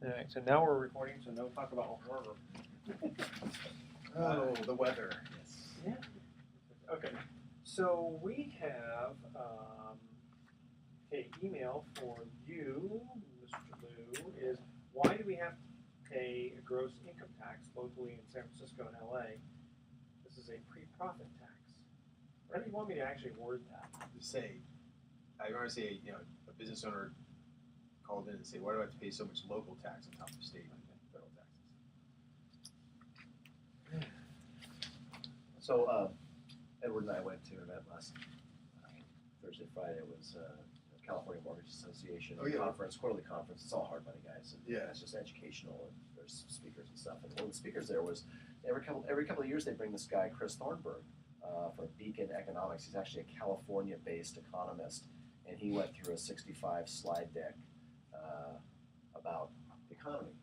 All right, so now we're recording, so no talk about horror. The weather. Yes. Yeah. Okay. So we have an email for you, Mr. Lou, is why do we have to pay a gross income tax locally in San Francisco and LA? This is a pre-profit tax. How do you want me to actually word that? I want to say, a business owner called in and say, why do I have to pay so much local tax on top of state and federal taxes? So Edward and I went to an event last Thursday, Friday. It was California Mortgage Association conference, quarterly conference. It's all hard money, guys. And it's just educational, and there's speakers and stuff. And one of the speakers there was every couple of years they bring this guy Chris Thornburg from Beacon Economics. He's actually a California-based economist, and he went through a 65 slide deck about the economy.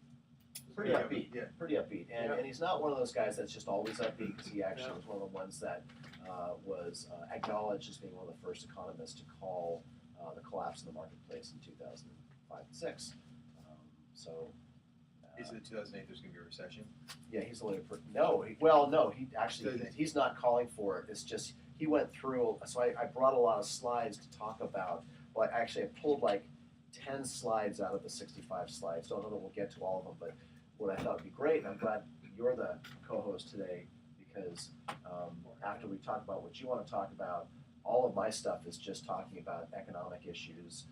Pretty upbeat. And he's not one of those guys that's just always upbeat, because he actually was one of the ones that was acknowledged as being one of the first economists to call the collapse in the marketplace in 2005 and 6. Is it 2008 there's going to be a recession? Yeah, he's the only he's not calling for it. It's just he went through. So I brought a lot of slides to talk about. Well, actually, I pulled like 10 slides out of the 65 slides. Don't know that we'll get to all of them, but what I thought would be great, and I'm glad you're the co-host today, because after we talk about what you want to talk about, all of my stuff is just talking about economic issues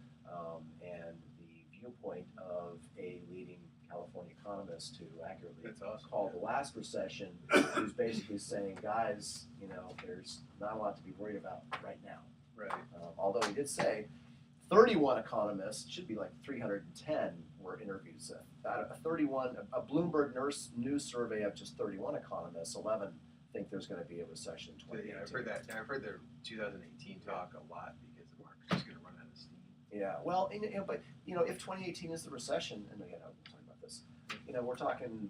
and the viewpoint of a leading California economist who accurately called the last recession, who's basically saying, guys, there's not a lot to be worried about right now. Right. Although he did say 31 economists, should be like 310, were interviews. A Bloomberg News survey of just 31 economists, 11 think there's going to be a recession in 2018. Yeah, I've heard that. I've heard their 2018 talk a lot, because the market's just going to run out of steam. Yeah, well, but if 2018 is the recession, and again, we're talking about this, we're talking,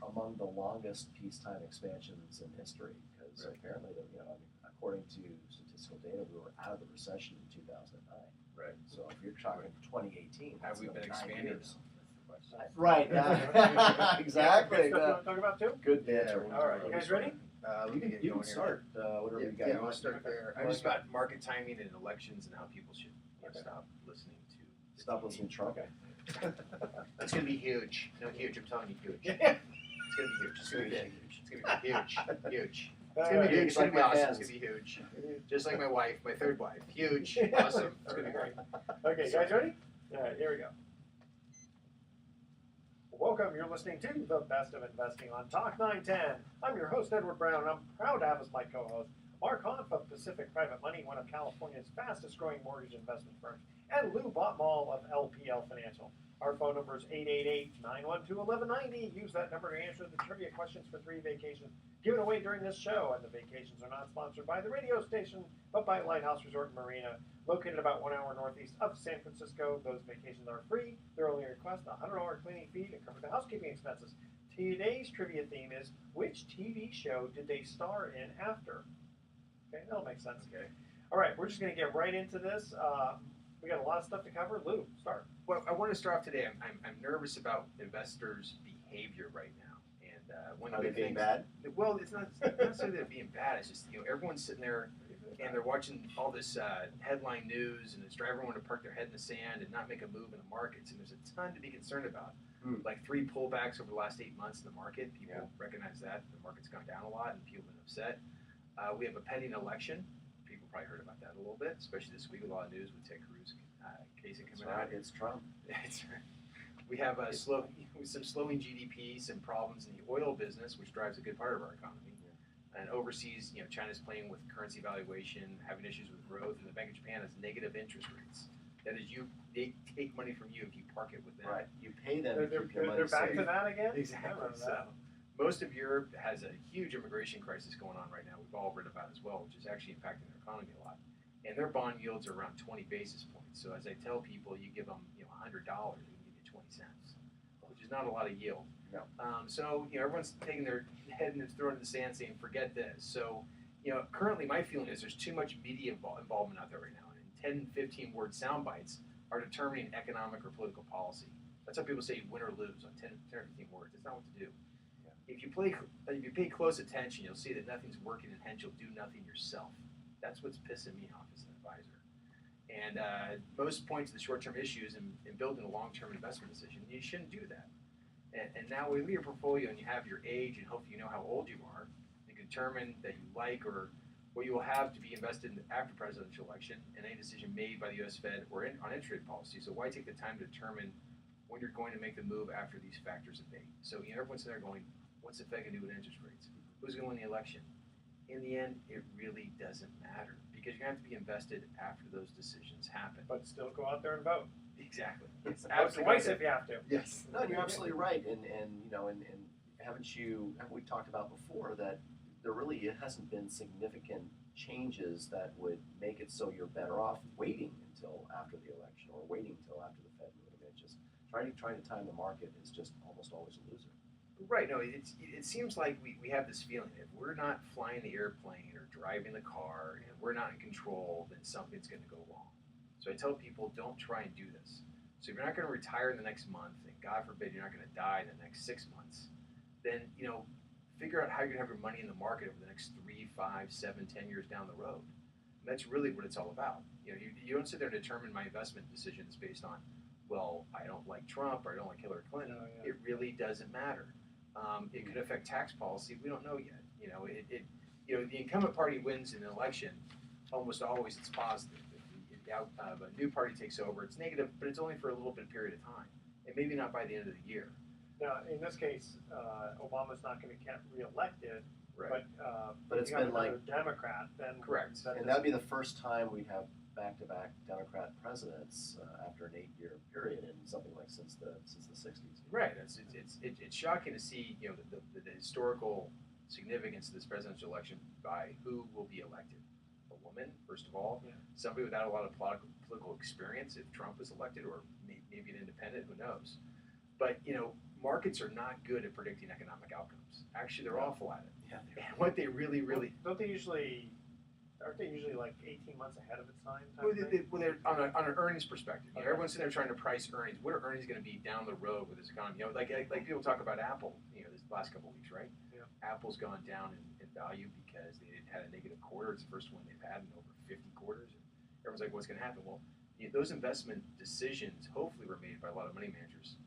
among the longest peacetime expansions in history, because apparently, according to statistical data, we were out of the recession in 2009. Right. So if you're talking 2018, have we been expanding? Years. Right. Yeah. Exactly. Stuff you want to talk about too? Good banter. All right, you guys ready? You can start whatever you got. Yeah, I'll start there. I'm just about market timing and elections and how people should stop listening to. Stop listening to Trump. It's going to be huge. No, huge. I'm telling you, huge. It's going to be huge. It's going to be huge. It's going to be huge. Huge. It's going to be huge. It's going to be awesome. It's going to be huge. Just like my wife, my third wife. Huge. Awesome. It's going to be great. Okay, guys ready? All right, here we go. Welcome, you're listening to The Best of Investing on Talk 910. I'm your host, Edward Brown, and I'm proud to have as my co-host Mark Hanf of Pacific Private Money, one of California's fastest growing mortgage investment firms, and Lou Botmall of LPL Financial. Our phone number is 888-912-1190. Use that number to answer the trivia questions for 3 vacations given away during this show. And the vacations are not sponsored by the radio station, but by Lighthouse Resort and Marina, located about 1 hour northeast of San Francisco. Those vacations are free. Their only request, a $100 cleaning fee to cover the housekeeping expenses. Today's trivia theme is, which TV show did they star in after? Okay, that'll make sense. Okay. All right, we're just going to get right into this. We got a lot of stuff to cover. Lou, start. Well, I want to start off today. I'm nervous about investors' behavior right now. And one of the being things, bad? Well, it's not necessarily they're being bad. It's just everyone's sitting there and they're watching all this headline news, and it's driving everyone to park their head in the sand and not make a move in the markets. And there's a ton to be concerned about. Like 3 pullbacks over the last 8 months in the market. People recognize that the market's gone down a lot, and people have been upset. We have a pending election. People probably heard about that a little bit, especially this week with a lot of news with Ted Cruz casing coming out. It's Trump. We have some slowing GDP, some problems in the oil business, which drives a good part of our economy. And overseas, China's playing with currency valuation, having issues with growth, and the Bank of Japan has negative interest rates. That is, they take money from you if you park it with them. Right. You pay them to keep your money They're back safe. to that again? Exactly. So most of Europe has a huge immigration crisis going on right now. We've all read about it as well, which is actually impacting their economy a lot. And their bond yields are around 20 basis points. So as I tell people, you give them $100, they can give you 20 cents, which is not a lot of yield. No. So everyone's taking their head and throwing it in the sand, saying, "Forget this." So currently my feeling is there's too much media involvement out there right now, and 10, 15 word sound bites are determining economic or political policy. That's how people say win or lose on 10 or 15 words. That's not what to do. Yeah. If you pay close attention, you'll see that nothing's working, and hence you'll do nothing yourself. That's what's pissing me off as an advisor. And most points of the short-term issues in building a long-term investment decision, you shouldn't do that. And now we look at your portfolio and you have your age and hopefully you know how old you are. You can determine that you like or what you will have to be invested in after presidential election and any decision made by the U.S. Fed or on interest rate policy. So why take the time to determine when you're going to make the move after these factors abate? So everyone's in there going, what's the Fed going to do with interest rates? Who's going to win the election? In the end, it really doesn't matter because you're going to have to be invested after those decisions happen. But still go out there and vote. Exactly. Vote Absolutely. twice if you have to. Yes. No, you're absolutely right, and haven't we talked about before that there really hasn't been significant changes that would make it so you're better off waiting until after the election or waiting until after the Fed move. It's just trying to time the market is just almost always a loser. Right. No, it seems like we have this feeling if we're not flying the airplane or driving the car and we're not in control, then something's going to go wrong. So I tell people, don't try and do this. So if you're not going to retire in the next month, and God forbid you're not going to die in the next 6 months, then figure out how you're going to have your money in the market over the next 3, 5, 7, 10 years down the road. And that's really what it's all about. You don't sit there and determine my investment decisions based on, well, I don't like Trump or I don't like Hillary Clinton. Oh, yeah. It really doesn't matter. It could affect tax policy. We don't know yet. The incumbent party wins in an election. Almost always, it's positive. If a new party takes over, it's negative, but it's only for a little bit period of time, and maybe not by the end of the year. Now, in this case, Obama's not going to get reelected, Right. But it's you have been like another Democrat. Then Correct. and that'd be the first time we'd have back-to-back Democrat presidents after an 8-year period in something like since the 60s. Right. It's shocking to see the historical significance of this presidential election by who will be elected. A woman, first of all, somebody without a lot of political experience. If Trump was elected, or maybe an independent, who knows? But markets are not good at predicting economic outcomes. Actually, they're awful at it. Yeah. And what they really don't they usually? Aren't they usually like 18 months ahead of its time? Well, they're on an earnings perspective. Everyone's sitting there trying to price earnings. What are earnings going to be down the road with this economy? Like people talk about Apple. This last couple of weeks, right? Yeah. Apple's gone down in value because they had a negative quarter. It's the first one they've had in over 50 quarters. And everyone's like, what's going to happen? Well, those investment decisions hopefully were made by a lot of money managers.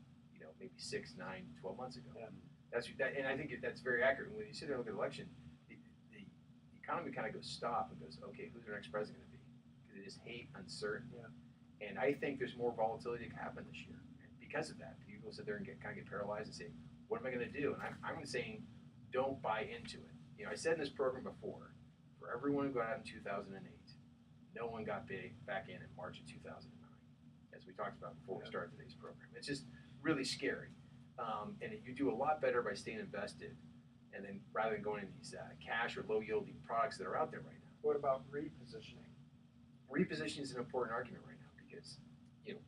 Maybe 6, 9, 12 months ago. Yeah. And I think that's very accurate. When you sit there and look at the election, the economy kind of goes stop and goes, okay, who's our next president going to be? Because they just hate uncertainty. Yeah. And I think there's more volatility that can happen this year. And because of that, people sit there and get paralyzed and say, what am I going to do? And I'm saying, don't buy into it. I said in this program before, for everyone who got out in 2008, no one got back in March of 2009, as we talked about before we started today's program. It's just really scary. And you do a lot better by staying invested and then rather than going in these cash or low yielding products that are out there right now. What about repositioning? Repositioning is an important argument right now because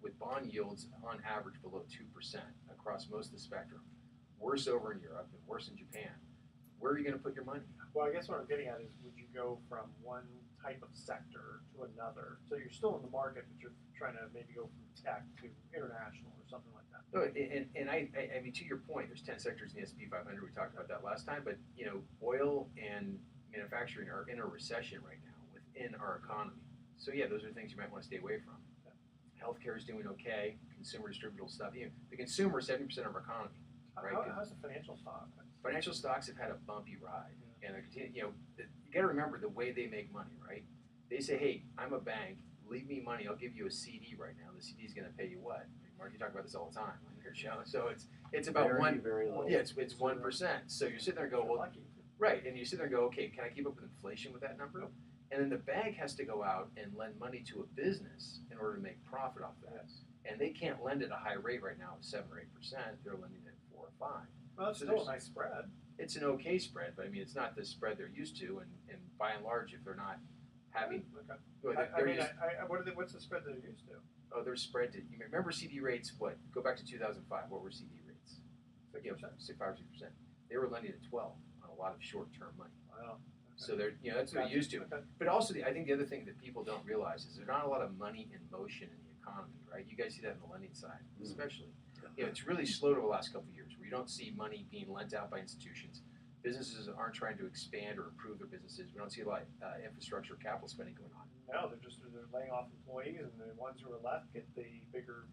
with bond yields on average below 2% across most of the spectrum, worse over in Europe and worse in Japan, where are you going to put your money? Well, I guess what I'm getting at is, would you go from one type of sector to another? So you're still in the market, but you're trying to maybe go from tech to international or something like that. No, and I mean, to your point, there's 10 sectors in the S&P 500. We talked about that last time, but oil and manufacturing are in a recession right now within our economy. So yeah, those are things you might want to stay away from. Yeah. Healthcare is doing okay. Consumer distributable stuff. The consumer is 70% of our economy. Right? How's the financial stock? Financial stocks have had a bumpy ride, and they're continuing. You got to remember the way they make money, right? They say, "Hey, I'm a bank. Leave me money. I'll give you a CD right now. The CD is going to pay you what?" I mean, Mark, you talk about this all the time on your show. So it's about very low. Yeah, it's 1%. So you're sitting there and go, well, right, and you sit there and go, okay, can I keep up with inflation with that number? Nope. And then the bank has to go out and lend money to a business in order to make profit off that. Yes. And they can't lend at a high rate right now of 7 or 8%. They're lending at 4 or 5. Well, that's So still there's- a nice spread. It's an okay spread, but I mean, it's not the spread they're used to, and by and large, if they're not having, Okay. well, I mean, used, what's the spread they're used to? they're spread to, you remember CD rates, go back to 2005, what were CD rates? 6%. 5 or 6%. They were lending at 12 on a lot of short-term money. Wow. Okay. So they're, that's what they're used to. Okay. But also, I think the other thing that people don't realize is there's not a lot of money in motion in the economy, right? You guys see that in the lending side, especially. it's really slowed over the last couple of years where you don't see money being lent out by institutions. Businesses aren't trying to expand or improve their businesses. We don't see a lot of infrastructure capital spending going on. No, they're laying off employees, and the ones who are left get the bigger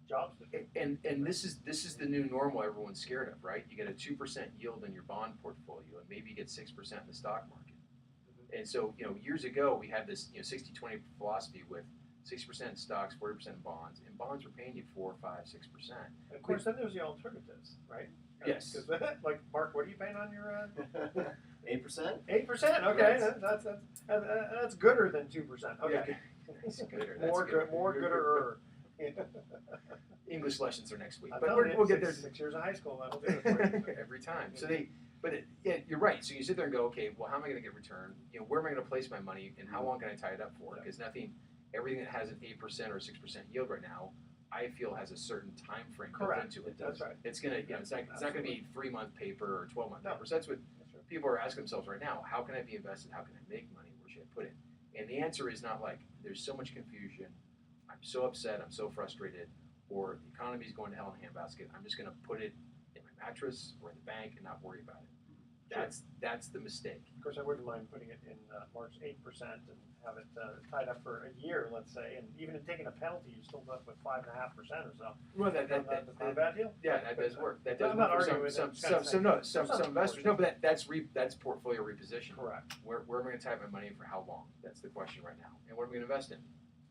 jobs to do. And this is the new normal everyone's scared of, right? You get a 2% yield in your bond portfolio, and maybe you get 6% in the stock market. And so, years ago we had this 60-20 philosophy with 60% in stocks, 40% in bonds, and bonds were paying you 4, 5, 6%. And of course, then there's the alternatives, right? Yes. Because like Mark, what are you paying on your 8%? 8%? Okay, Yes. that's gooder than 2%. Okay, Yeah. That's gooder. more gooder. English lessons are next week, I'm but telling you, we'll get there 6 years of high school. That'll do it for you. every time. So you're right. So you sit there and go, okay, well, how am I going to get return? Where am I going to place my money, and how long can I tie it up for? Because everything that has an 8% or 6% yield right now, I feel has a certain time frame built Correct. into it. That's right. It's gonna, it's not going to be 3-month paper or 12-month paper. So that's what people are asking themselves right now. How can I be invested? How can I make money? Where should I put it? And the answer is not like there's so much confusion. I'm so upset. I'm so frustrated. Or the economy's going to hell in a handbasket. I'm just going to put it in my mattress or in the bank and not worry about it. That's the mistake. Of course, I wouldn't mind putting it in March 8% and have it tied up for a year, let's say, and even in taking a penalty, you're still left with 5.5% or so. Well, That's not a bad deal. Yeah, that does work. That does I'm work not for arguing some with it. some investors. No, but that's portfolio reposition. Correct. Where am I going to tie my money and for how long? That's the question right now. And what are we going to invest in?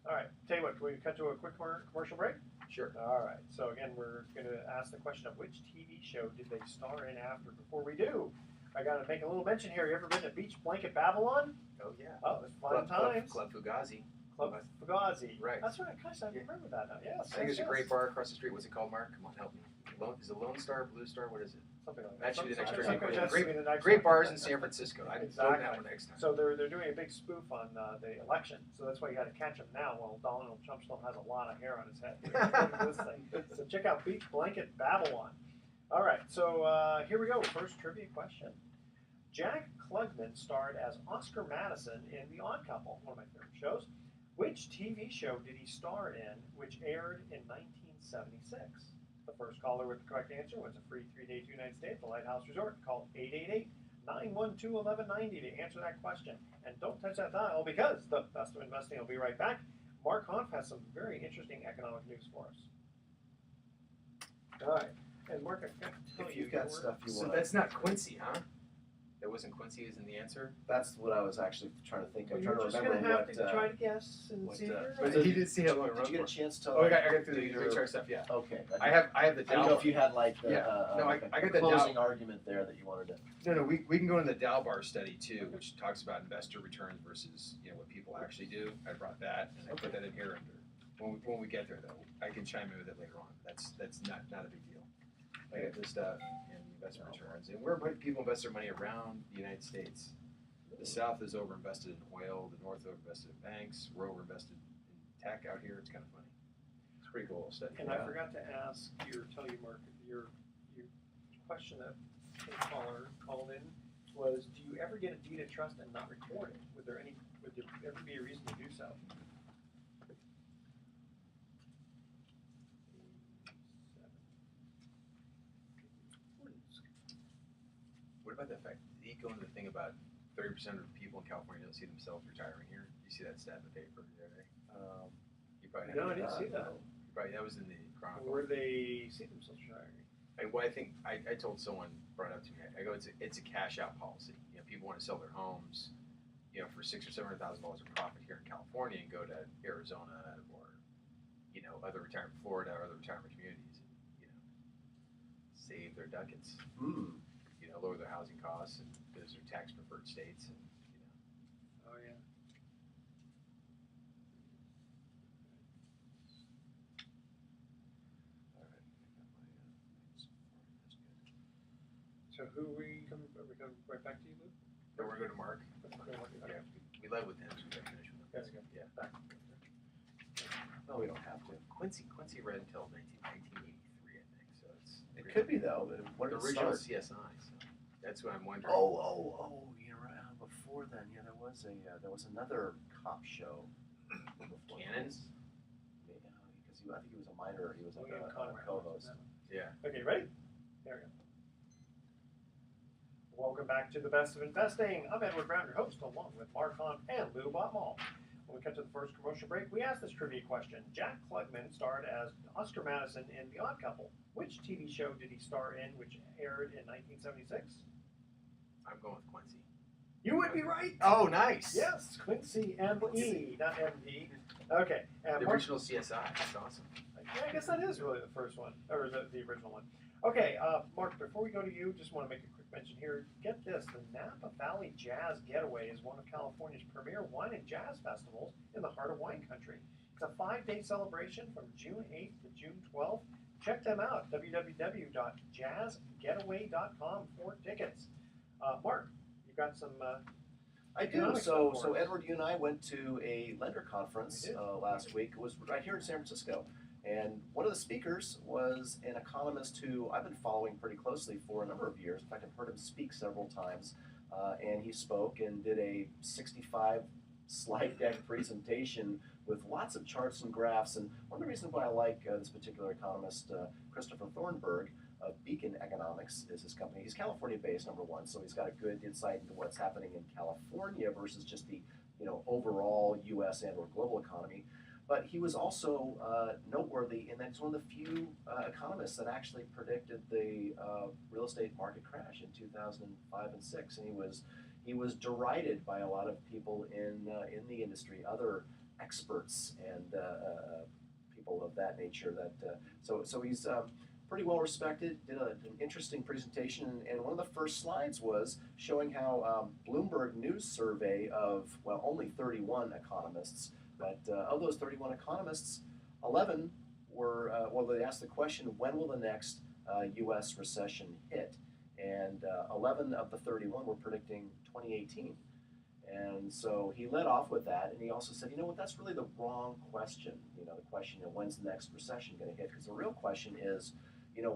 All right, tell you what, can we cut to a quick commercial break? Sure. All right, so again, we're going to ask the question of which TV show did they star in after. Before we do, I got to make a little mention here. You ever been to Beach Blanket Babylon? Oh yeah. Oh, it's fun times. Club Fugazi. Club Fugazi. Right. That's right. Gosh, I remember that now. Yes. I think there's a yes. great bar across the street. What's it called, Mark? Come on, help me. Is it Lone Star, Blue Star? What is it? Something like That should be the next Something trivia like question. that. Great bars in San Francisco. I'd Exactly. vote that one next time. So they're doing a big spoof on the election. So that's why you got to catch him now. While Donald Trump still has a lot of hair on his head. This thing. So check out Beach Blanket Babylon. All right. So here we go. First trivia question. Jack Klugman starred as Oscar Madison in The Odd Couple, one of my favorite shows. Which TV show did he star in, which aired in 1976? The first caller with the correct answer wins a free 3-day, 2-night stay at the Lighthouse Resort. Call 888-912-1190 to answer that question. And don't touch that dial because the best of investing will be right back. Mark Hanf has some very interesting economic news for us. All right. And Mark, I forgot to tell If you. you've got stuff you So want. that's not Quincy, huh? That wasn't Quincy as in the answer? That's what I was actually trying to think of. You're Trying just to going to remember have what. to try to guess and what, see if you're but right. He did see how long it Did you get a runs chance to? for. Oh, I got through do the your- HR stuff, yeah. Okay. I have the I don't know Dow. if you had like the No, I got the closing argument there that you wanted to. No, we can go into the Dalbar study too, which talks about investor returns versus what people actually do. I brought that and I put that in here under. When we get there though, I can chime in with it later on. That's not a big deal. I got this stuff and the investment returns and where people invest their money around the United States. The South is overinvested in oil. The North overinvested in banks. We're overinvested in tech out here. It's kind of funny. It's a pretty cool study. And I forgot to tell you, Mark, your question that the caller called in was, do you ever get a deed of trust and not record it? Would there ever be a reason to do so? What about the fact, did he go into the thing about 30% of people in California don't see themselves retiring here? Did you see that stat in the paper the other day? You probably No, I haven't. didn't see that. That was in the Chronicle. Where they see themselves retiring? I think I told someone, brought it up to me. I go, it's a cash out policy. People want to sell their homes, for $600,000 or $700,000 of profit here in California and go to Arizona or other retirement, Florida or other retirement communities, and, save their ducats. Lower their housing costs and those are tax preferred states, and Oh yeah. So are we coming right back to you, Luke? then we're going to Mark. Okay. Yeah, we led with him, so we got to finish with him. That's good. Yeah. No, we don't have to. Quincy read until 1983, I think. So It could be though. But what the did it original start? CSI. So that's what I'm wondering. Oh! You're right. Before then, yeah, there was another cop show. before Cannon? this. Yeah, because he I think he was a minor. He was like William a Conrad. co-host. Yeah. Okay, ready? There we go. Welcome back to the Best of Investing. I'm Edward Brown, your host, along with Mark Hunt and Lou Botmall. When we cut to the first commercial break, we asked this trivia question. Jack Klugman starred as Oscar Madison in The Odd Couple. Which TV show did he star in, which aired in 1976? I'm going with Quincy. You would be right. Oh, nice. Yes, Quincy M.E., not M.D. Okay. And The Mark, original CSI. That's awesome. yeah, I guess that is really the first one, or the original one. Okay, Mark, before we go to you, just want to make a quick mention here. Get this, the Napa Valley Jazz Getaway is one of California's premier wine and jazz festivals in the heart of wine country. It's a 5-day celebration from June 8th to June 12th. Check them out, www.jazzgetaway.com for tickets. Mark, you got some... I do. economic So, stuff for us. Edward, you and I went to a lender conference We did. last week. It was right here in San Francisco. And one of the speakers was an economist who I've been following pretty closely for a number of years. In fact, I've heard him speak several times. And he spoke and did a 65 slide deck presentation with lots of charts and graphs. And one of the reasons why I like this particular economist, Christopher Thornburg, of Beacon Economics is his company. He's California-based, number one, so he's got a good insight into what's happening in California versus just the overall U.S. and or global economy. But he was also noteworthy in that he's one of the few economists that actually predicted the real estate market crash in 2005 and 6, and he was derided by a lot of people in the industry, other experts and people of that nature. So he's pretty well respected. Did an interesting presentation, and one of the first slides was showing how Bloomberg News survey of only 31 economists. But of those 31 economists, 11 were, they asked the question, when will the next U.S. recession hit? And 11 of the 31 were predicting 2018. And so he led off with that, and he also said, you know what, that's really the wrong question. The question of when's the next recession going to hit? Because the real question is,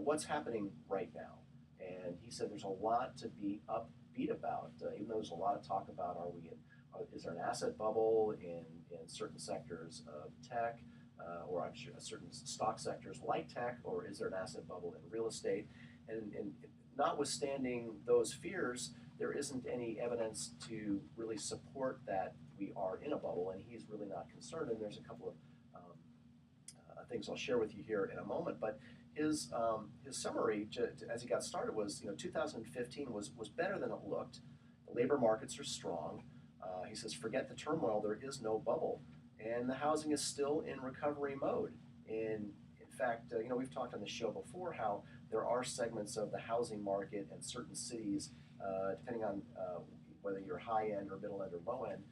what's happening right now? And he said there's a lot to be upbeat about, even though there's a lot of talk about is there an asset bubble in certain sectors of tech, or I'm sure certain stock sectors like tech, or is there an asset bubble in real estate? And notwithstanding those fears, there isn't any evidence to really support that we are in a bubble, and he's really not concerned. And there's a couple of things I'll share with you here in a moment. But his summary as he got started was, 2015 was better than it looked. The labor markets are strong. He says, forget the turmoil, there is no bubble. And the housing is still in recovery mode. In fact, we've talked on the show before how there are segments of the housing market and certain cities, depending on whether you're high end or middle end or low end,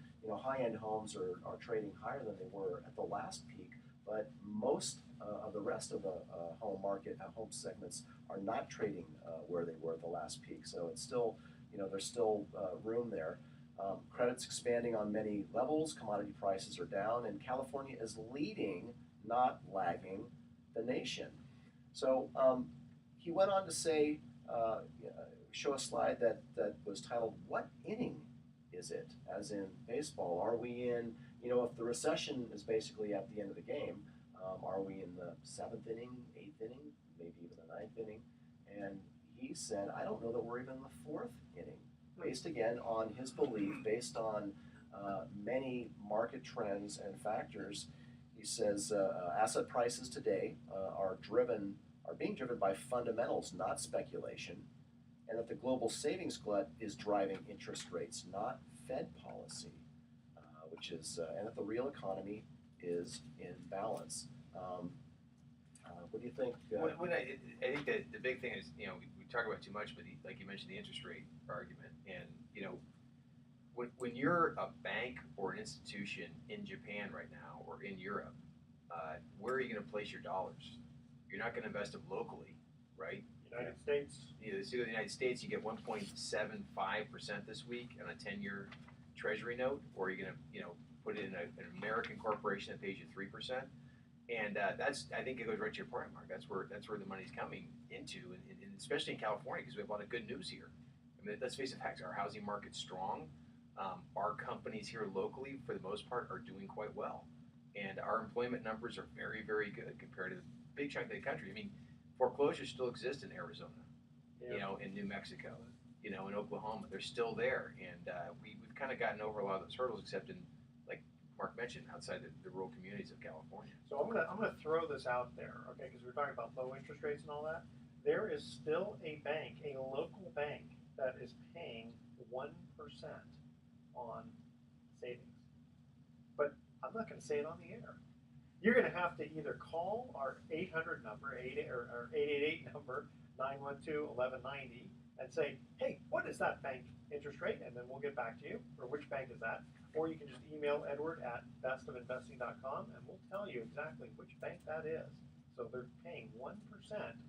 high end homes are trading higher than they were at the last peak, but most of the rest of the home market, home segments are not trading where they were at the last peak. So it's still, there's still room there. Credit's expanding on many levels, commodity prices are down, and California is leading, not lagging, the nation. So he went on to say, show a slide that was titled, "What inning is it?" As in baseball. Are we in, if the recession is basically at the end of the game, are we in the 7th inning, 8th inning, maybe even the 9th inning? And he said, I don't know that we're even in the 4th inning. Based again on his belief, based on many market trends and factors, he says asset prices today are being driven by fundamentals, not speculation, and that the global savings glut is driving interest rates, not Fed policy, and that the real economy is in balance. What do you think? I think that the big thing is, we talk about too much, but like you mentioned, the interest rate argument. And, when you're a bank or an institution in Japan right now or in Europe, where are you going to place your dollars? You're not going to invest them locally, right? United States. So in the United States, you get 1.75% this week on a 10-year Treasury note, or you're going to, put it in an American corporation that pays you 3%. And I think it goes right to your point, Mark. That's where the money's coming into, and especially in California, because we have a lot of good news here. I mean, let's face the facts. Our housing market's strong. Our companies here locally, for the most part, are doing quite well. and our employment numbers are very, very good compared to a big chunk of the country. I mean, foreclosures still exist in Arizona, you know, in New Mexico, you know, in Oklahoma. They're still there, and we've kind of gotten over a lot of those hurdles, except in, like Mark mentioned, outside the rural communities of California. So I'm gonna throw this out there, okay? Because we're talking about low interest rates and all that. There is still a bank, a local bank, that is paying 1% on savings. But I'm not going to say it on the air. You're going to have to either call our 800 number, or 888 number, 912-1190, and say, hey, what is that bank interest rate? And then we'll get back to you, or which bank is that? Or you can just email Edward at bestofinvesting.com, and we'll tell you exactly which bank that is. So they're paying 1%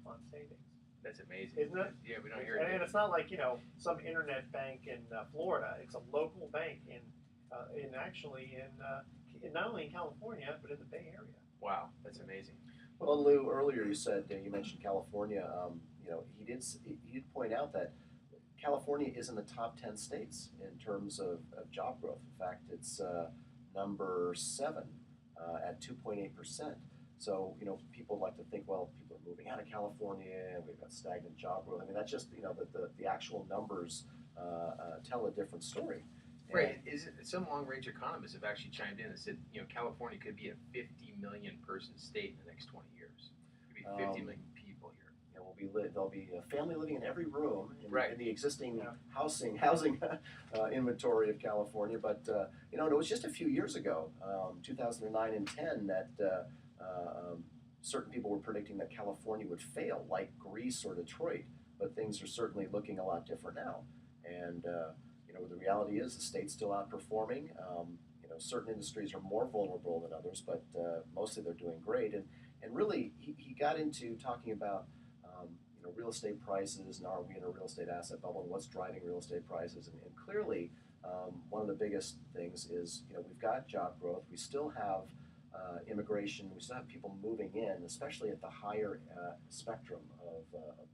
on savings. That's amazing. Isn't it? Yeah, we don't hear it. And it's not like, you know, some internet bank in Florida. It's a local bank in not only in California, but in the Bay Area. Wow, that's amazing. Well, Lou, earlier you said you mentioned California. You know, he did point out that California is in the top 10 states in terms of job growth. In fact, it's number 7 at 2.8%. So, you know, people like to think, well, people are moving out of California and we've got stagnant job growth. I mean, that's just, you know, the actual numbers tell a different story. Right. Some long-range economists have actually chimed in and said, you know, California could be a 50 million person state in the next 20 years. It could be 50 million people here. Yeah, there'll be a family living in every room Right. in the existing housing inventory of California. But you know, it was just a few years ago, 2009 and 10, that certain people were predicting that California would fail, like Greece or Detroit. But things are certainly looking a lot different now. And you know, the reality is the state's still outperforming. You know, certain industries are more vulnerable than others, but mostly they're doing great. And really, he got into talking about you know, real estate prices and are we in a real estate asset bubble and what's driving real estate prices. And clearly, one of the biggest things is, you know, we've got job growth. We still have immigration. We still have people moving in, especially at the higher spectrum of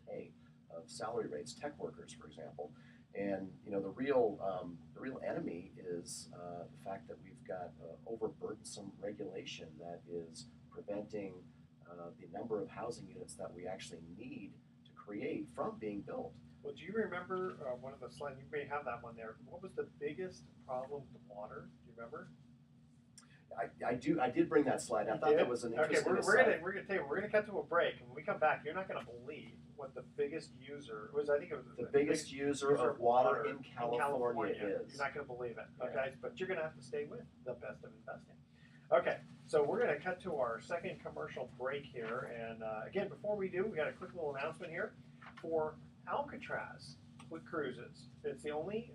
pay, of salary rates, tech workers, for example. And you know, the real enemy is the fact that we've got overburdensome regulation that is preventing the number of housing units that we actually need to create from being built. Well, do you remember one of the slides? You may have that one there. What was the biggest problem with water? Do you remember? I do. I did bring that slide. I thought that was an interesting. Okay, we're gonna cut to a break, and when we come back, you're not gonna believe what the biggest user was. I think it was the biggest user of water in California is. You're not gonna believe it, okay? Yeah. But you're gonna have to stay with the best of investing. Okay, so we're gonna cut to our second commercial break here, and again, before we do, we got a quick little announcement here for Alcatraz Cruises. It's the only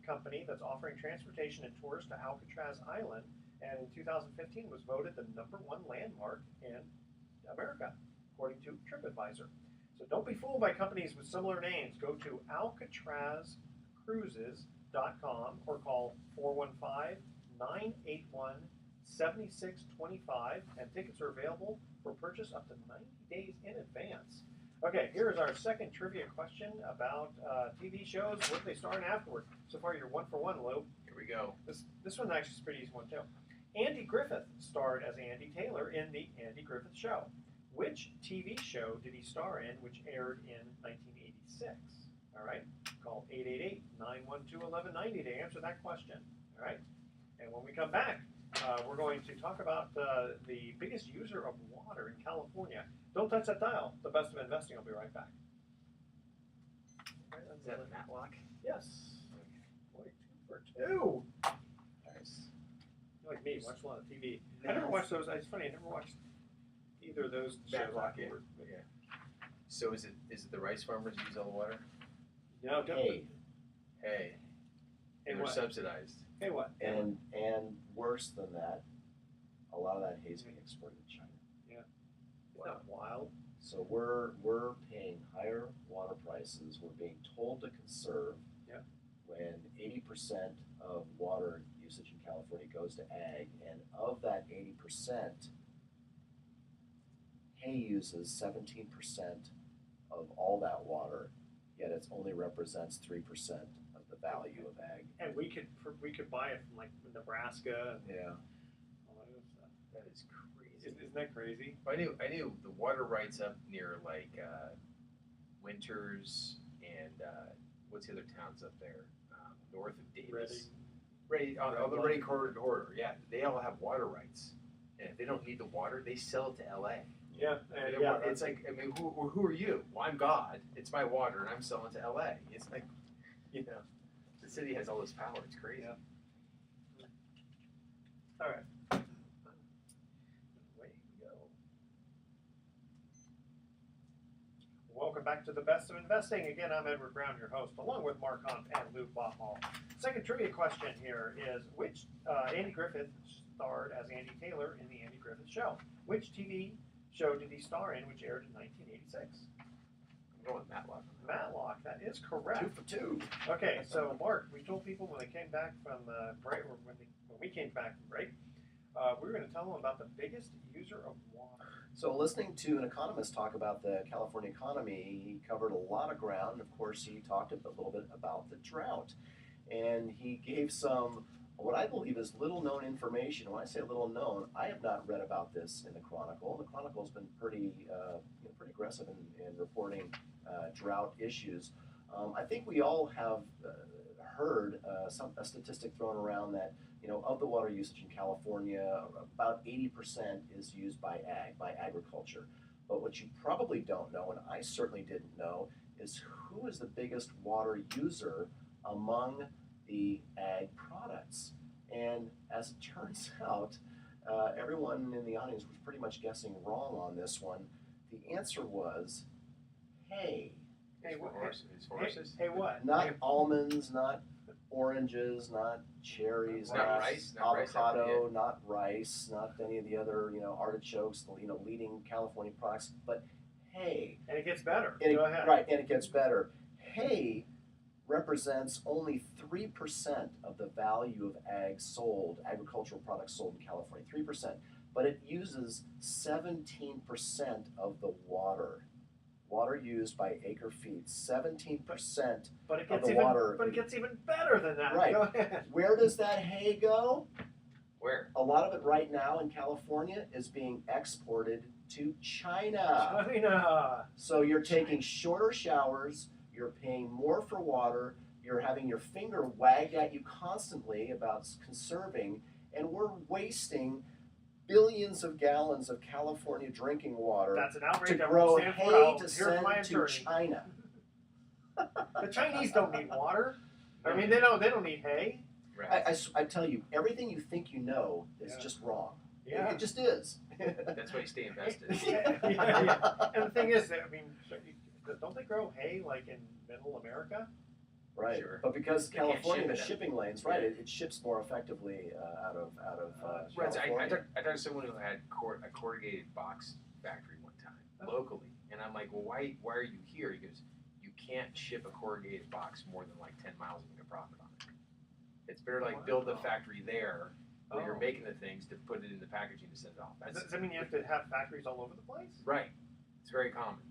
company that's offering transportation and tours to Alcatraz Island. And in 2015 was voted the #1 landmark in America, according to TripAdvisor. So don't be fooled by companies with similar names. Go to alcatrazcruises.com or call 415-981-7625, and tickets are available for purchase up to 90 days in advance. Okay, here is our second trivia question about TV shows. What they star in afterward? So far, you're 1 for 1, Lou. Here we go. This one actually is a pretty easy one, too. Andy Griffith starred as Andy Taylor in The Andy Griffith Show. Which TV show did he star in, which aired in 1986? All right, call 888-912-1190 to answer that question. All right, and when we come back, we're going to talk about the biggest user of water in California. Don't touch that dial. The Best of Investing. I'll be right back. Is that Matlock? Yes. Boy, 2 for 2. Nice. You're like me, watch a lot of TV. I never watched those. It's funny. I never watched either of those shows. Matlock, yeah. So is it the rice farmers use all the water? No, definitely. Hey. And they're subsidized. Hey, what? And worse than that, a lot of that hay is being exported to China. Yeah. Isn't that wild? So we're paying higher water prices. We're being told to conserve. Yeah. When 80% of water usage in California goes to ag, and of that 80%, hay uses 17% of all that water, yet it only represents 3% of the value of ag. And we could buy it from like Nebraska and Yeah. all that other stuff. That is crazy. Isn't that crazy? I knew the water rights up near like Winters and what's the other towns up there north of Davis. Ready on the Ready corridor. Yeah, they all have water rights, and if they don't need the water, they sell it to L.A. Yeah, It's like, I mean, who are you? Well, I'm God. It's my water, and I'm selling to L.A. It's like, you know, the city has all this power. It's crazy. Yeah. All right. Away we go. Welcome back to the Best of Investing. Again, I'm Edward Brown, your host, along with Mark Hunt and Lou Bothall. Second trivia question here is, which Andy Griffith starred as Andy Taylor in the Andy Griffith Show? Which TV show did he star in, which aired in 1986? I'm going with Matlock. Matlock, that is correct. 2 for 2. Okay, so Mark, we told people when they came back from break, or when we came back from break, we were going to tell them about the biggest user of water. So listening to an economist talk about the California economy, he covered a lot of ground. Of course, he talked a little bit about the drought. And he gave some, what I believe is little known information. When I say little known, I have not read about this in the Chronicle. The Chronicle's been pretty aggressive in reporting drought issues. I think we all have heard a statistic thrown around that, of the water usage in California, about 80% is used by agriculture. But what you probably don't know, and I certainly didn't know, is who is the biggest water user among the ag products. And as it turns out, everyone in the audience was pretty much guessing wrong on this one. The answer was hay. Hey, what? Horses. Hey, what? Not almonds, not oranges, not cherries, Not rice, not rice, avocado, not rice, not any of the other, artichokes, leading California products, but hay. And it gets better. And Go ahead. Right, and it gets better. Hay represents only 3% of the value of agricultural products sold in California, 3%. But it uses 17% of the water used by acre feet, 17% But it of gets the even, water. But it gets even better than that. Right. Go ahead. Where does that hay go? Where? A lot of it right now in California is being exported to China. China. So you're taking shorter showers, you're paying more for water, you're having your finger wagged at you constantly about conserving, and we're wasting billions of gallons of California drinking water That's an outrage. to I grow won't stand for it. hay I'll to hear from my send to attorney. China. The Chinese don't need water. I mean, they don't need hay. Right. I tell you, everything you think you know is Yeah. just wrong. Yeah. It just is. That's why you stay invested. yeah. And the thing is, I mean, don't they grow hay like in Middle America? Right, Sure. but because They can't California, ship the it. shipping lanes, right, it ships more effectively out of Right, so I California. talked to someone who had a corrugated box factory one time Oh. locally, and I'm like, well, why are you here? He goes, you can't ship a corrugated box more than like 10 miles and make a profit on it. It's better to like build the Wow. factory there where you're Oh. making the things to put it in the packaging to send it off. Does that mean you have to have factories all over the place? Right. It's very common.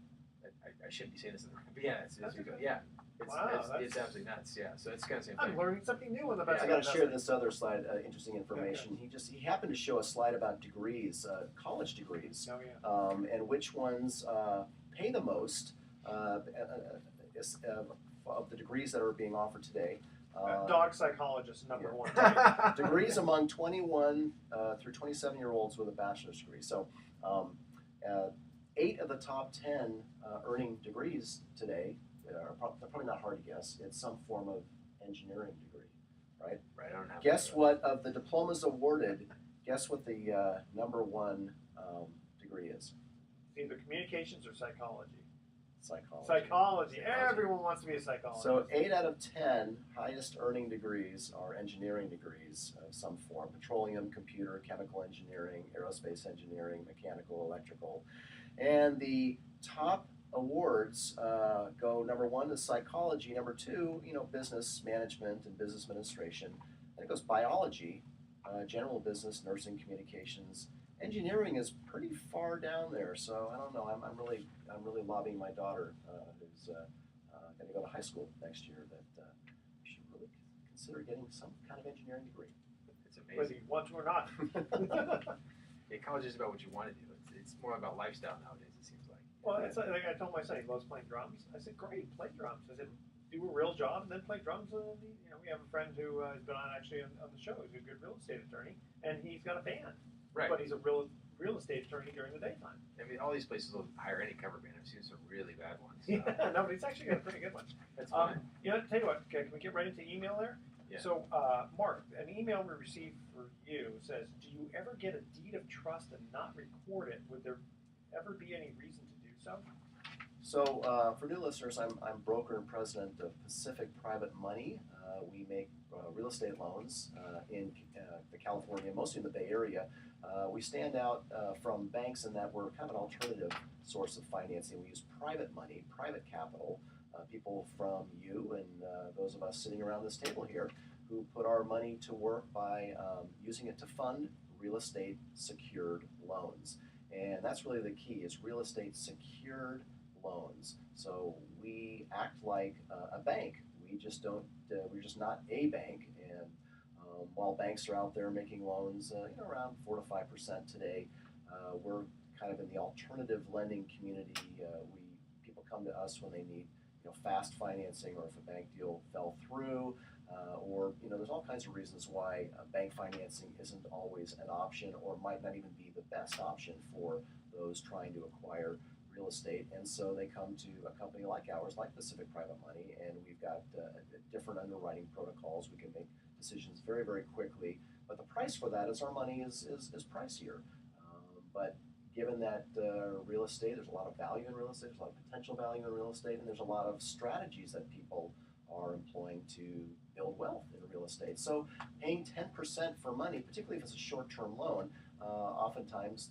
I shouldn't be saying this, but yeah, it's okay. yeah. It's, Wow, it's that's- absolutely nuts. Yeah, so it's kind of the same I'm thing. learning something new on the best. I of got to share Investing. this other slide, interesting information. He happened to show a slide about degrees, college degrees, Oh yeah. and which ones pay the most of the degrees that are being offered today. Dog psychologist number one. Degrees among 21 through 27-year-olds with a bachelor's degree. So 8 of the top 10 earning degrees today, they're probably not hard to guess, it's some form of engineering degree, right? Right, I don't have Guess what, of the diplomas awarded, guess what the number one degree is? Either communications or psychology. Psychology. Psychology. Psychology. Everyone wants to be a psychologist. So 8 out of 10 highest earning degrees are engineering degrees of some form. Petroleum, computer, chemical engineering, aerospace engineering, mechanical, electrical. And the top awards go number 1 is psychology, number 2, business management and business administration. Then it goes biology, general business, nursing, communications. Engineering is pretty far down there, so I don't know. I'm really lobbying my daughter, who's going to go to high school next year, that she should really consider getting some kind of engineering degree. It's whether amazing. you want to or not. college is about what you want to do. It's more about lifestyle nowadays. It seems like. Well, it's like I told my son he loves playing drums. I said, great, play drums. I said, do a real job and then play drums. And, we have a friend who has been on actually on the show. He's a good real estate attorney, and he's got a band. Right. But he's a real estate attorney during the daytime. I mean, all these places will hire any cover band. I've seen some really bad ones. Yeah, no, but he's actually got a pretty good one. That's fine. Tell you what, can we get right into email there? Yeah. So, Mark, an email we received for you says, do you ever get a deed of trust and not record it? Would there ever be any reason to do so? So, for new listeners, I'm broker and president of Pacific Private Money. We make real estate loans in the California, mostly in the Bay Area. We stand out from banks in that we're kind of an alternative source of financing. We use private money, private capital, people from you and those of us sitting around this table here who put our money to work by using it to fund real estate secured loans. And that's really the key, is real estate secured loans. So we act like a bank. We just don't. We're just not a bank. And while banks are out there making loans, around 4 to 5% today, we're kind of in the alternative lending community. People come to us when they need, fast financing, or if a bank deal fell through, or there's all kinds of reasons why bank financing isn't always an option, or might not even be the best option for those trying to acquire real estate. And so they come to a company like ours, like Pacific Private Money, and we've got different underwriting protocols. We can make decisions very, very quickly. But the price for that is our money is pricier. But given that real estate, there's a lot of value in real estate, there's a lot of potential value in real estate, and there's a lot of strategies that people are employing to build wealth in real estate. So paying 10% for money, particularly if it's a short-term loan, oftentimes,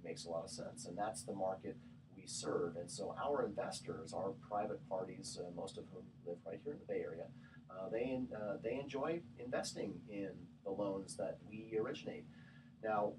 makes a lot of sense. And that's the market we serve. And so our investors are private parties, most of whom live right here in the Bay Area. They enjoy investing in the loans that we originate. Now,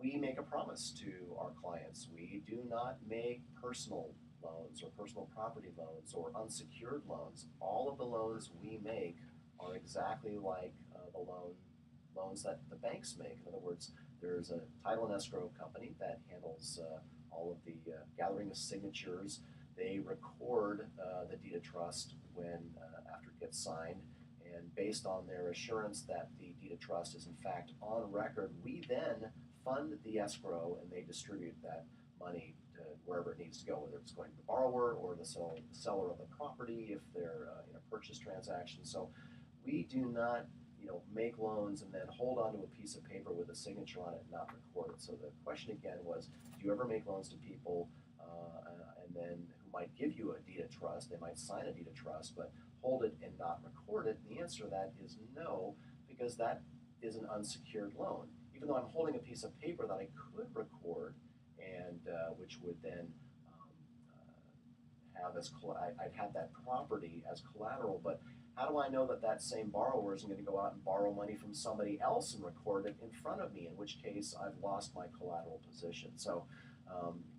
we make a promise to our clients. We do not make personal loans or personal property loans or unsecured loans. All of the loans we make are exactly like the loans that the banks make. In other words, there's a title and escrow company that handles all of the gathering of signatures. They record the deed of trust after it gets signed, and based on their assurance that the deed of trust is in fact on record, we then fund the escrow, and they distribute that money to wherever it needs to go, whether it's going to the borrower or the seller of the property if they're in a purchase transaction. So we do not make loans and then hold on to a piece of paper with a signature on it and not record it. So the question again was, do you ever make loans to people and then who might give you a deed of trust? They might sign a deed of trust, but hold it and not record it? And the answer to that is no, because that is an unsecured loan. Even though I'm holding a piece of paper that I could record, and which would then I'd have that property as collateral, but how do I know that that same borrower isn't going to go out and borrow money from somebody else and record it in front of me, in which case I've lost my collateral position? So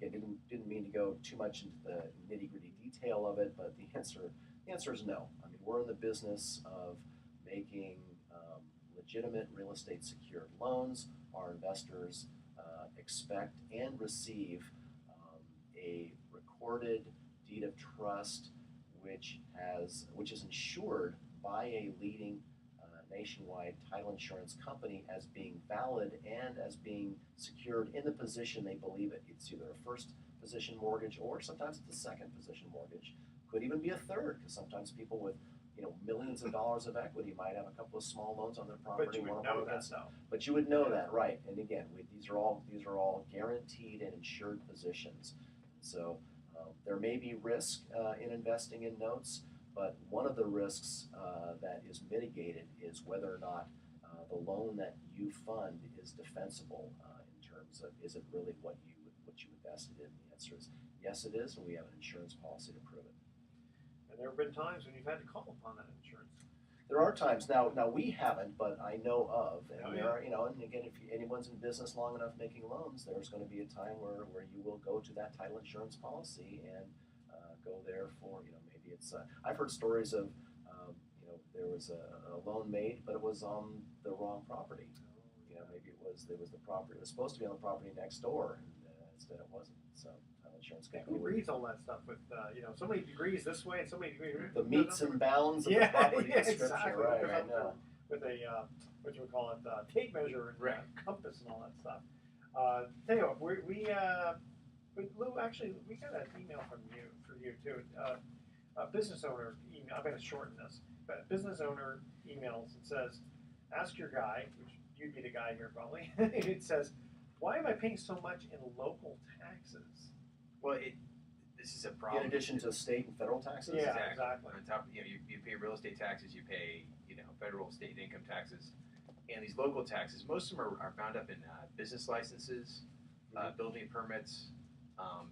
again, didn't mean to go too much into the nitty-gritty detail of it, but the answer is no. I mean, we're in the business of making legitimate real estate secured loans. Our investors expect and receive a recorded deed of trust which is insured by a leading nationwide title insurance company as being valid and as being secured in the position they believe it. It's either a first position mortgage or sometimes it's a second position mortgage. Could even be a third, because sometimes people with millions of dollars of equity might have a couple of small loans on their property. But you would know that, though. But you would know that, right? And again, these are all guaranteed and insured positions. So there may be risk in investing in notes, but one of the risks that is mitigated is whether or not the loan that you fund is defensible in terms of, is it really what you invested in? The answer is yes, it is, and we have an insurance policy to prove it. And there have been times when you've had to call upon that insurance. There are times now we haven't, but I know of, and there are, and again, if anyone's in business long enough making loans, there's going to be a time where you will go to that title insurance policy and go there for, maybe it's, I've heard stories of, there was a loan made, but it was on the wrong property. You know, maybe it was the property. It was supposed to be on the property next door, and instead it wasn't. So insurance Yeah, company. who reads all that stuff with so many degrees this way and so many degrees? The meets and bounds of the property description, exactly. right? I know. With a what you would call it, tape measure and compass and all that stuff. Tell you what, Lou, actually, we got an email for you too. A business owner email. I'm going to shorten this, but a business owner emails and says, "Ask your guy," which you'd be the guy here probably. It says, "Why am I paying so much in local taxes?" Well, this is a problem. In addition to state and federal taxes. Yeah, exactly. On top, you pay real estate taxes, you pay federal, state income taxes, and these local taxes. Most of them are bound up in business licenses, building permits.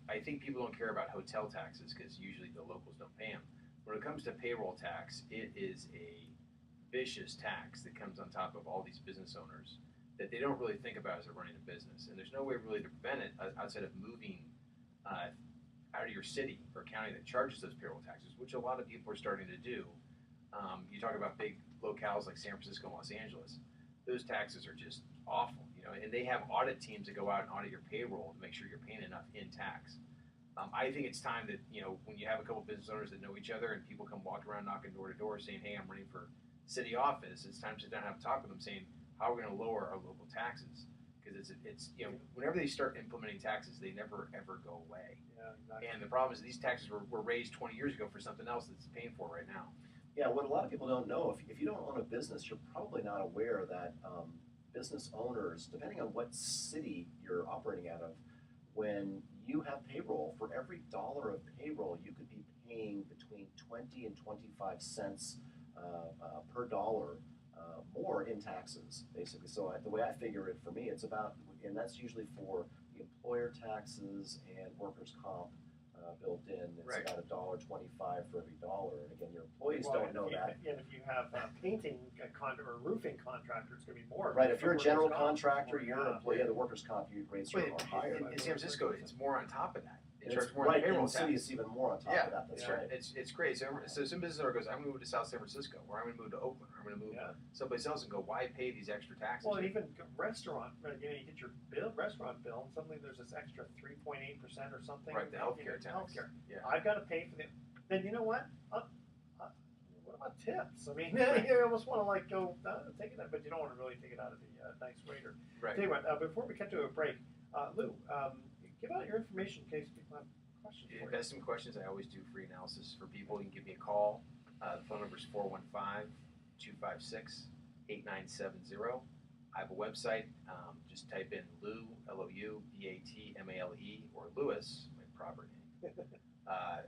I think people don't care about hotel taxes because usually the locals don't pay them. When it comes to payroll tax, it is a vicious tax that comes on top of all these business owners that they don't really think about as they're running a business. And there's no way really to prevent it outside of moving out of your city or county that charges those payroll taxes, which a lot of people are starting to do. You talk about big locales like San Francisco and Los Angeles, those taxes are just awful, and they have audit teams that go out and audit your payroll to make sure you're paying enough in tax. I think it's time that, when you have a couple business owners that know each other and people come walking around knocking door to door saying, "Hey, I'm running for city office," it's time to sit down and have a talk with them saying, how are we going to lower our local taxes? Because it's whenever they start implementing taxes, they never ever go away. Yeah, exactly. And the problem is these taxes were raised 20 years ago for something else that's paying for right now. Yeah, what a lot of people don't know, if you don't own a business, you're probably not aware that business owners, depending on what city you're operating out of, when you have payroll, for every dollar of payroll, you could be paying between 20 and 25 cents per dollar more in taxes, basically. So the way I figure it, for me, it's about, and that's usually for the employer taxes and workers' comp built in. It's about $1.25 for every dollar. And again, your employees don't know that. And if you have painting or roofing contractor, it's going to be more. Right. If you're a general contractor, your employee, the workers' comp rates are higher. In San Francisco, it's more on top of that. It charges more on payroll tax. In the city, it's even more on top of that. That's right. It's great. So some business owner goes, "I'm going to move to South San Francisco, or I'm going to move to Oakland, or I'm going to move someplace else," and go, "Why pay these extra taxes?" Well, and even restaurant, you get your restaurant bill, and suddenly there's this extra 3.8% or something. Right, the healthcare tax. Healthcare. Yeah. I've got to pay for it. Then you know what? What about tips? I mean, you almost want to go take it, but you don't want to really take it out of the nice waiter. Right. Tell you what, before we cut to a break, Lou, give out your information in case people have questions. If you have some questions, I always do free analysis for people. You can give me a call. The phone number is 415-256-8970. I have a website. Just type in Lou, L-O-U-B-A-T-M-A-L-E, or Lewis, my proper name,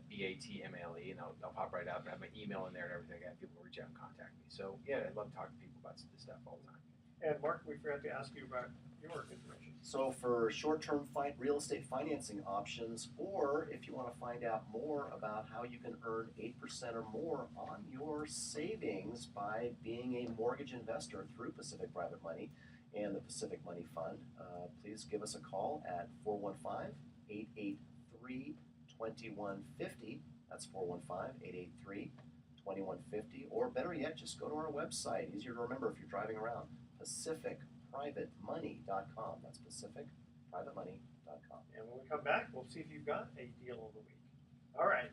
B-A-T-M-A-L-E, and I'll pop right up. I have my email in there and everything. I have people reach out and contact me. So, yeah, I'd love to talk to people about this stuff all the time. And Mark, we forgot to ask you about your information. So for short-term real estate financing options, or if you want to find out more about how you can earn 8% or more on your savings by being a mortgage investor through Pacific Private Money and the Pacific Money Fund, please give us a call at 415-883-2150. That's 415-883-2150. Or better yet, just go to our website. Easier to remember if you're driving around. PacificPrivateMoney.com. That's PacificPrivateMoney.com. And when we come back, we'll see if you've got a deal of the week. All right,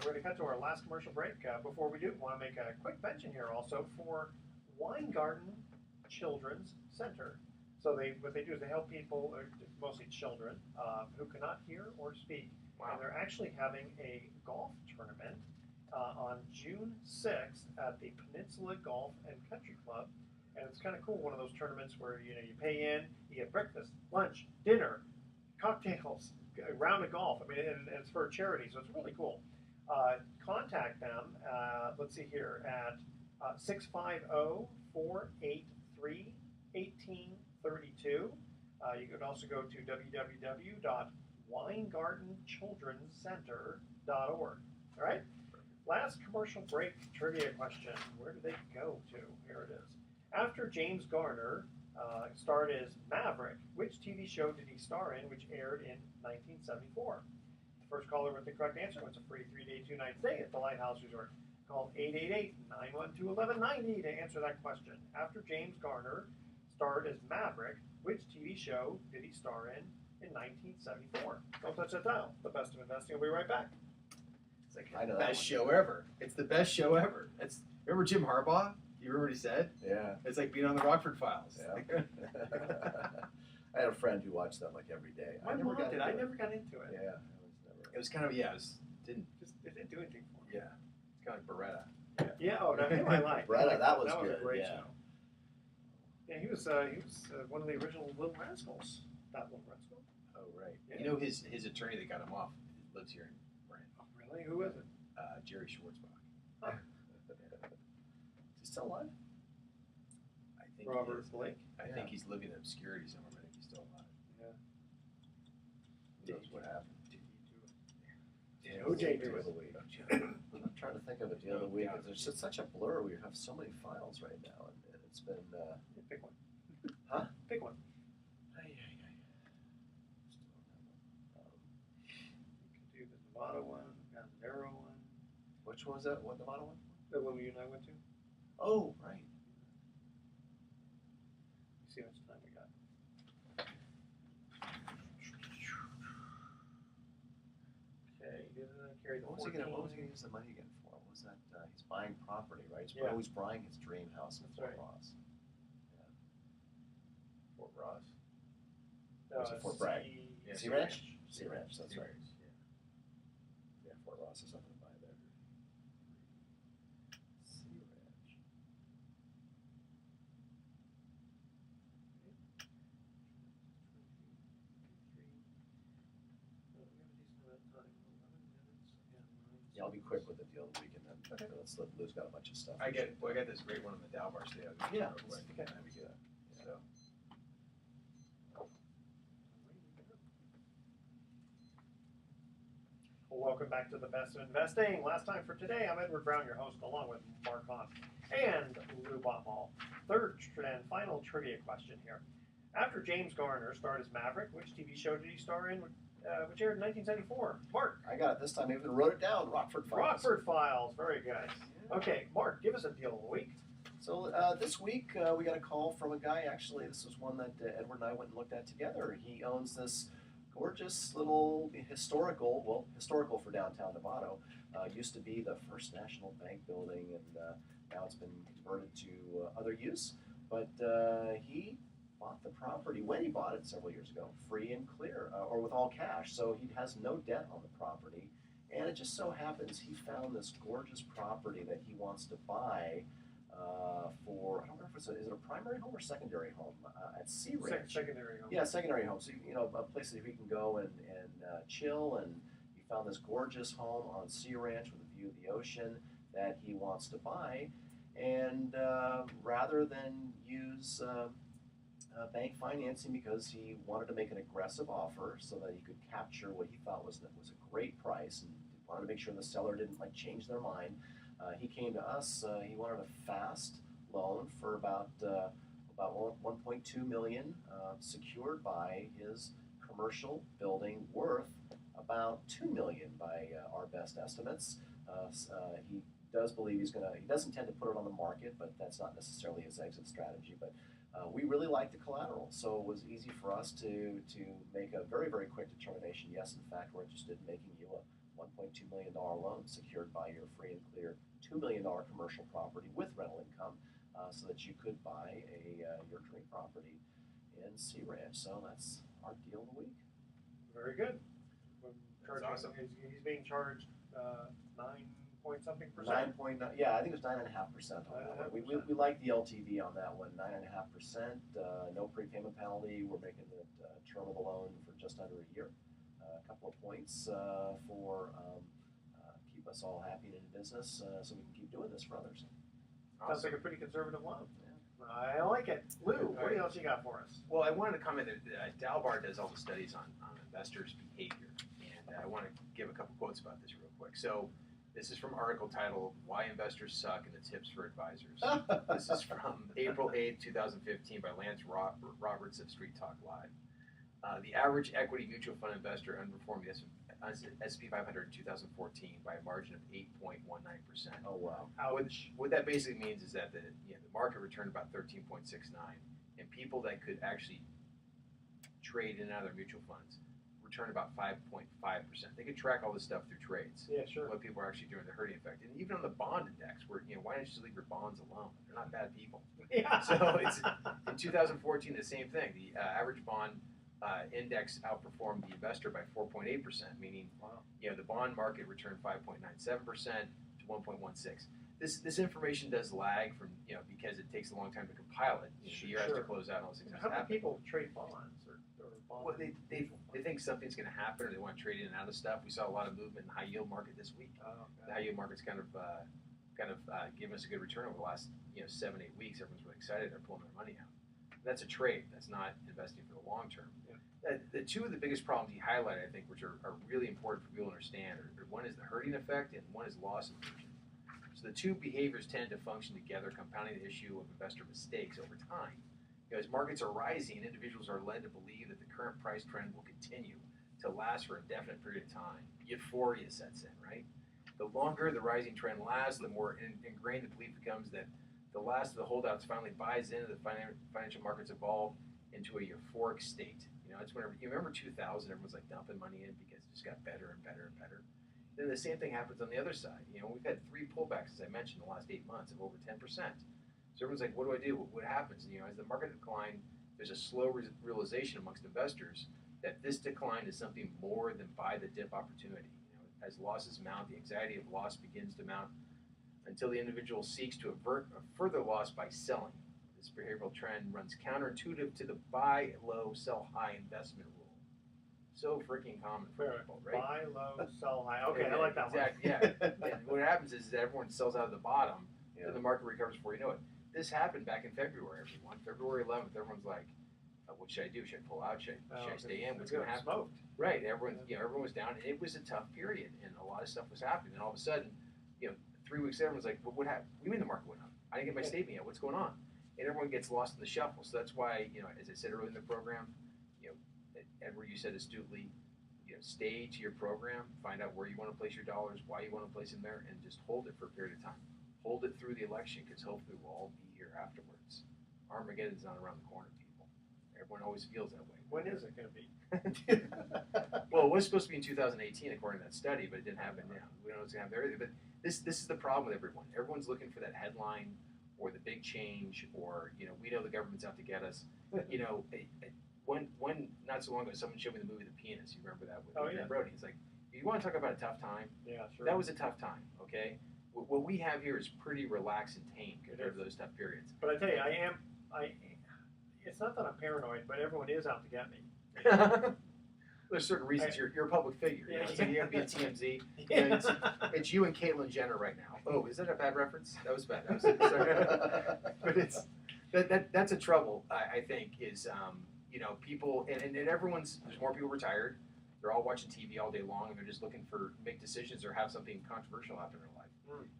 we're going to cut to our last commercial break. Before we do, want to make a quick mention here also for Weingarten Children's Center. So what they do is they help people, mostly children, who cannot hear or speak. Wow. And they're actually having a golf tournament on June 6th at the Peninsula Golf and Country Club. And it's kind of cool, one of those tournaments where you pay in, you get breakfast, lunch, dinner, cocktails, a round of golf. I mean, and it's for a charity, so it's really cool. Contact them. Let's see here at 650-483-1832. You could also go to www.weingartenchildrenscenter.org. All right. Last commercial break trivia question. Where do they go to? Here it is. After James Garner starred as Maverick, which TV show did he star in, which aired in 1974? The first caller with the correct answer wins a free 3-day, 2-night stay at the Lighthouse Resort. Call 888-912-1190 to answer that question. After James Garner starred as Maverick. Which TV show did he star in 1974? Don't touch that dial. The Best of Investing will be right back. It's like I know the that best one. show ever. It's the best show ever. Remember Jim Harbaugh? You remember what he said? Yeah. It's like being on the Rockford Files. Yeah. I had a friend who watched that like every day. My mom did. into I it. never got into it. Yeah, I was never. It was kind of It didn't do anything for me. yeah, it's kind of like Beretta. Yeah. Oh, no, him I like. Bretta, that was a good, great yeah. show. Yeah, he was one of the original Little Rascals. That Little Rascal. Oh right. Yeah. You know his attorney that got him off lives here in Brent. Oh, really? Who is it? Jerry Schwartzbach. Is he still alive? I think Robert Blake. I Yeah. think he's living in obscurity somewhere, but I think he's still alive. Yeah. Who knows what happened? OJ Deal of the week. I'm trying to think of a deal of the week. There's just such a blur. We have so many files right now, and it's been. Pick one. Huh? Pick one. You could do the Nevada one, the Narrow one, Which one was that? What Nevada one? the one you and I went to. Oh, right. See how much time we got. Okay, you didn't carry the What was he gonna 14. use the money again for? What was that? He's buying property, right? He's Yeah. always buying his dream house in That's Fort right. Ross. Fort Ross. Or is it Fort Bragg? Yeah, Sea Ranch? Sea Ranch, that's right. Yeah. Yeah, Fort Ross is something to buy there. Sea Ranch. Yeah, I'll be quick with the deal of the week, and then let's let Lou's got a bunch of stuff. I got this great one on the Dalbar stay. Yeah, real quick. okay. That'd be good. So, Well, welcome back to the Best of Investing. Last time for today, I'm Edward Brown, your host, along with Mark Hahn and Lou Botmall. Third and final trivia question here. After James Garner starred as Maverick, which TV show did he star in, which aired in 1974? Mark. I got it this time. I even wrote it down. Rockford Files. Rockford Files. Very good. Okay, Mark, give us a deal of the week. So this week we got a call from a guy. Actually, this was one that Edward and I went and looked at together. He owns this gorgeous little historical for downtown Novato. Used to be the First National Bank building, and now it's been converted to other use. But he bought the property when he bought it several years ago, free and clear, or with all cash. So he has no debt on the property. And it just so happens he found this gorgeous property that he wants to buy for, I don't remember if is it a primary home or secondary home at Sea Ranch. Secondary home. Yeah, secondary home. So, a place that we can go and chill. And he found this gorgeous home on Sea Ranch with a view of the ocean that he wants to buy. And rather than use bank financing, because he wanted to make an aggressive offer so that he could capture what he thought was a great price, and wanted to make sure the seller didn't change their mind. He came to us. He wanted a fast loan for about 1.2 million, secured by his commercial building worth about 2 million by our best estimates. He does believe he does intend to put it on the market, but that's not necessarily his exit strategy. But we really like the collateral, so it was easy for us to make a very, very quick determination. Yes, in fact, we're interested in making you a $1.2 million loan secured by your free and clear $2 million commercial property with rental income, so that you could buy your dream property in Sea Ranch. So that's our deal of the week. Very good. That's awesome. He's being charged 9-point-something %. 9.9, yeah, I think it was 9.5% on that one. We like the LTV on that one, 9.5%. No prepayment penalty. We're making the term of the loan for just under a year. A couple of points for keep us all happy and in business, so we can keep doing this for others. Sounds like a pretty conservative loan. I like it. Lou, what else you got for us? well, I wanted to comment that Dalbar does all the studies on investors' behavior, and I want to give a couple quotes about this real quick. So, this is from an article titled "Why Investors Suck and the Tips for Advisors." This is from April 8th, 2015 by Lance Roberts of Street Talk Live. The average equity mutual fund investor underperformed the S&P 500 in 2014 by a margin of 8.19%. Oh, wow. What that basically means is that the market returned about 13.69, and people that could actually trade in and out of their mutual funds return about 5.5%. They could track all this stuff through trades. Yeah, sure. What people are actually doing, the herding effect, and even on the bond index, where why don't you just leave your bonds alone? They're not bad people. Yeah. So it's in 2014 the same thing. The average bond index outperformed the investor by 4.8%, meaning the bond market returned 5.97% to 1.16. This information does lag from because it takes a long time to compile it. The year has to close out, and all those things. How many people trade bonds or bonds? Well, they think something's going to happen, or they want to trade in and out of stuff. We saw a lot of movement in the high yield market this week. The high yield market's kind of given us a good return over the last 7-8 weeks. Everyone's really excited. They're pulling their money out. That's a trade. That's not investing for the long term. Yeah. The two of the biggest problems he highlighted, I think, which are really important for people to understand, are one is the herding effect and one is loss aversion. So the two behaviors tend to function together, compounding the issue of investor mistakes over time. As markets are rising, individuals are led to believe that the current price trend will continue to last for a definite period of time. Euphoria sets in, right? The longer the rising trend lasts, the more ingrained the belief becomes that the last of the holdouts finally buys into the financial markets evolve into a euphoric state. It's whenever you remember 2000, everyone's like dumping money in because it just got better and better and better. Then the same thing happens on the other side. We've had 3 pullbacks, as I mentioned, in the last 8 months of over 10%. So everyone's like, what do I do? What happens? As the market decline, there's a slow realization amongst investors that this decline is something more than buy the dip opportunity. As losses mount, the anxiety of loss begins to mount until the individual seeks to avert a further loss by selling. This behavioral trend runs counterintuitive to the buy low, sell high investment rule. So freaking common for people, right? Buy low, sell high. Okay, I like that exactly, one. Yeah. And what happens is that everyone sells out of the bottom, and the market recovers before you know it. This happened back in February, everyone. February 11th, everyone's like, what should I do? Should I pull out? Should I stay in? What's going to happen? Smoked. Right. Everyone was down, and it was a tough period, and a lot of stuff was happening. And all of a sudden, 3 weeks later, everyone's like, what happened? What do you mean the market went up? I didn't get my statement yet. What's going on? And everyone gets lost in the shuffle. So that's why, as I said earlier in the program, Edward, you said astutely, stay to your program, find out where you want to place your dollars, why you want to place them there, and just hold it for a period of time. Hold it through the election, because hopefully we'll all be here afterwards. Armageddon's not around the corner, people. Everyone always feels that way. When is it going to be? Well, it was supposed to be in 2018, according to that study, but it didn't happen now. We don't know what's going to happen everything. But this is the problem with everyone. Everyone's looking for that headline or the big change, or we know the government's out to get us. One not so long ago, someone showed me the movie The Pianist. You remember that with Adrian Brody? He's like, you want to talk about a tough time? Yeah, sure. That was a tough time. Okay, what we have here is pretty relaxed and tame compared to those tough periods. But I tell you, it's not that I'm paranoid, but everyone is out to get me. There's certain reasons you're a public figure. So you have to be a TMZ. Yeah. It's you and Caitlyn Jenner right now. Oh, is that a bad reference? That was bad. But that's a trouble. I think is people and there's more people retired. They're all watching TV all day long, and they're just looking for make decisions or have something controversial happen in their life.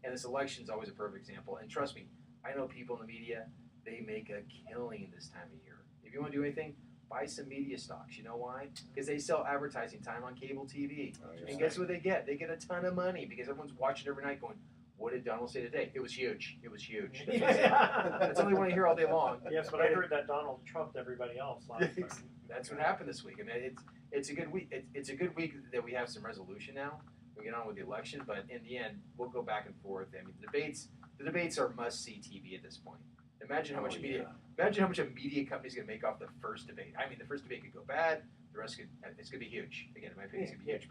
And this election is always a perfect example. And trust me, I know people in the media. They make a killing this time of year. If you want to do anything, buy some media stocks. You know why? Because they sell advertising time on cable TV. And guess what they get? They get a ton of money because everyone's watching every night going, what did Donald say today? It was huge. It was huge. That's all they want to hear all day long. Yes, but I heard that Donald trumped everybody else last time. That's what happened this week. I mean, it's a good week. It's a good week that we have some resolution now. We get on with the election, but in the end, we'll go back and forth. I mean, the debates are must-see TV at this point. Imagine how much Imagine how much a media company's going to make off the first debate. I mean, the first debate could go bad. The rest it's going to be huge. Again, in my opinion, it's going to be huge.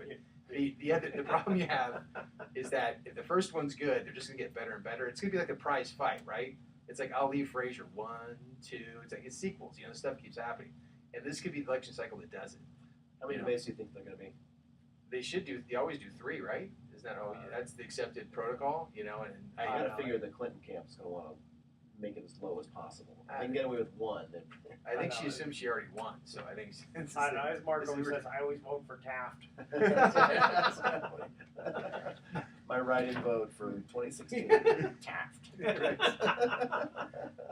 But the problem you have is that if the first one's good, they're just going to get better and better. It's going to be like a prize fight, right? It's like Ali Frazier 1, 2. It's like it's sequels. Stuff keeps happening, and this could be the election cycle that does it. How many debates do you think they're going to be? They should do. They always do 3, right? Isn't that that's the accepted protocol? And I gotta figure the Clinton camp is going to want to make it as low as possible. I can get away with 1. I think she assumes she already won, so I think. I know, as Mark always says, I always vote for Taft. My write-in vote for 2016. Taft.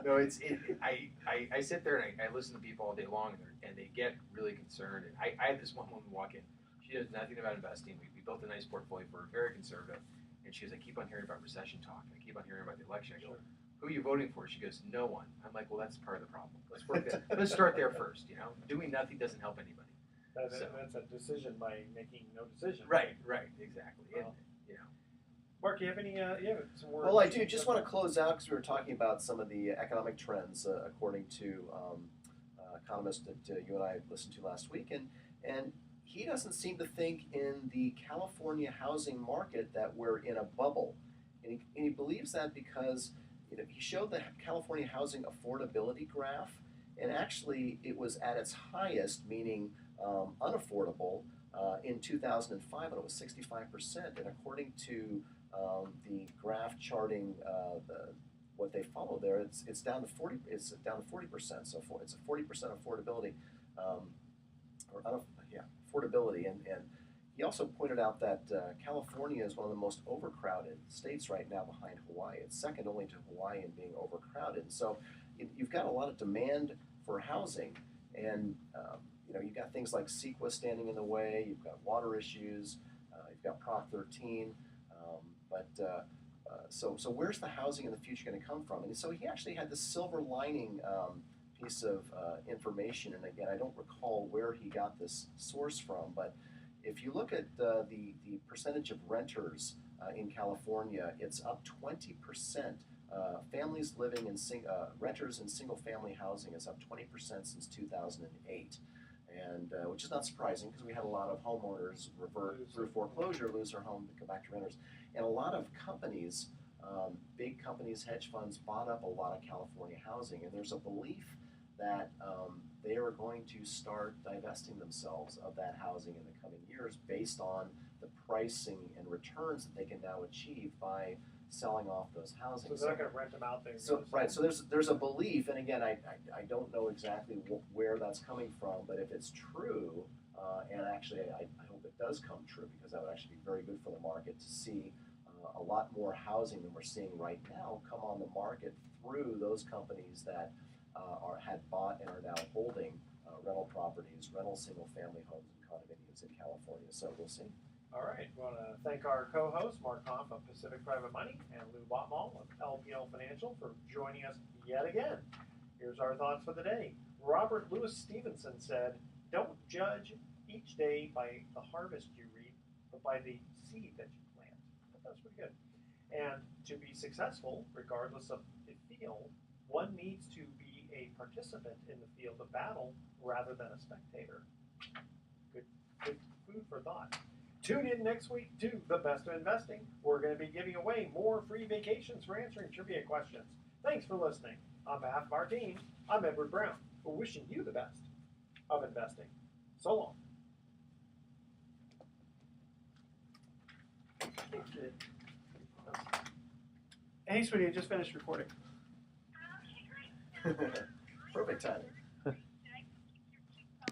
No, I sit there and I listen to people all day long, and they get really concerned. And I had this one woman walk in. She knows nothing about investing. We built a nice portfolio for her, very conservative. And she goes, I keep on hearing about recession talk. I keep on hearing about the election. I go, who are you voting for? She goes, no one. I'm like, well, that's part of the problem. Let's work that. Let's start there first. Doing nothing doesn't help anybody. That's a decision by making no decision. Right, exactly. Well, Mark, you have any? Some words? Well, I do. Just want to close out because we were talking about some of the economic trends according to economist that you and I listened to last week, and he doesn't seem to think in the California housing market that we're in a bubble, and he believes that because he showed the California housing affordability graph, and actually it was at its highest, meaning unaffordable, in 2005, and it was 65%. And according to the graph charting what they follow there, it's down to 40. It's down to 40%. So it's a 40% affordability, affordability. And he also pointed out that California is one of the most overcrowded states right now, behind Hawaii. It's second only to Hawaii in being overcrowded. And so you've got a lot of demand for housing, and you've got things like CEQA standing in the way. You've got water issues. You've got Prop 13. So where's the housing in the future going to come from? And so he actually had this silver lining piece of information. And again, I don't recall where he got this source from, but if you look at the percentage of renters in California, it's up 20%. Families living in renters in single-family housing is up 20% since 2008. And which is not surprising because we had a lot of homeowners revert through foreclosure, lose their home, to go back to renters. And a lot of companies, big companies, hedge funds, bought up a lot of California housing. And there's a belief that they are going to start divesting themselves of that housing in the coming years based on the pricing and returns that they can now achieve by selling off those housing. So they're not going to rent them out there. So there's a belief, and again, I don't know exactly where that's coming from, but if it's true, and actually I hope it does come true, because that would actually be very good for the market to see a lot more housing than we're seeing right now come on the market through those companies that had bought and are now holding rental properties, rental single-family homes and condominiums in California. So we'll see. All right. We want to thank our co-hosts, Mark Hanf of Pacific Private Money and Lou Botmal of LPL Financial, for joining us yet again. Here's our thoughts for the day. Robert Louis Stevenson said, "Don't judge each day by the harvest you reap, but by the seed that you plant." That's pretty good. And to be successful, regardless of the field, one needs to be a participant in the field of battle rather than a spectator. Good food for thought. Tune in next week to The Best of Investing. We're going to be giving away more free vacations for answering trivia questions. Thanks for listening. On behalf of our team, I'm Edward Brown. We're wishing you the best of investing. So long. Hey, sweetie, I just finished recording. Perfect timing.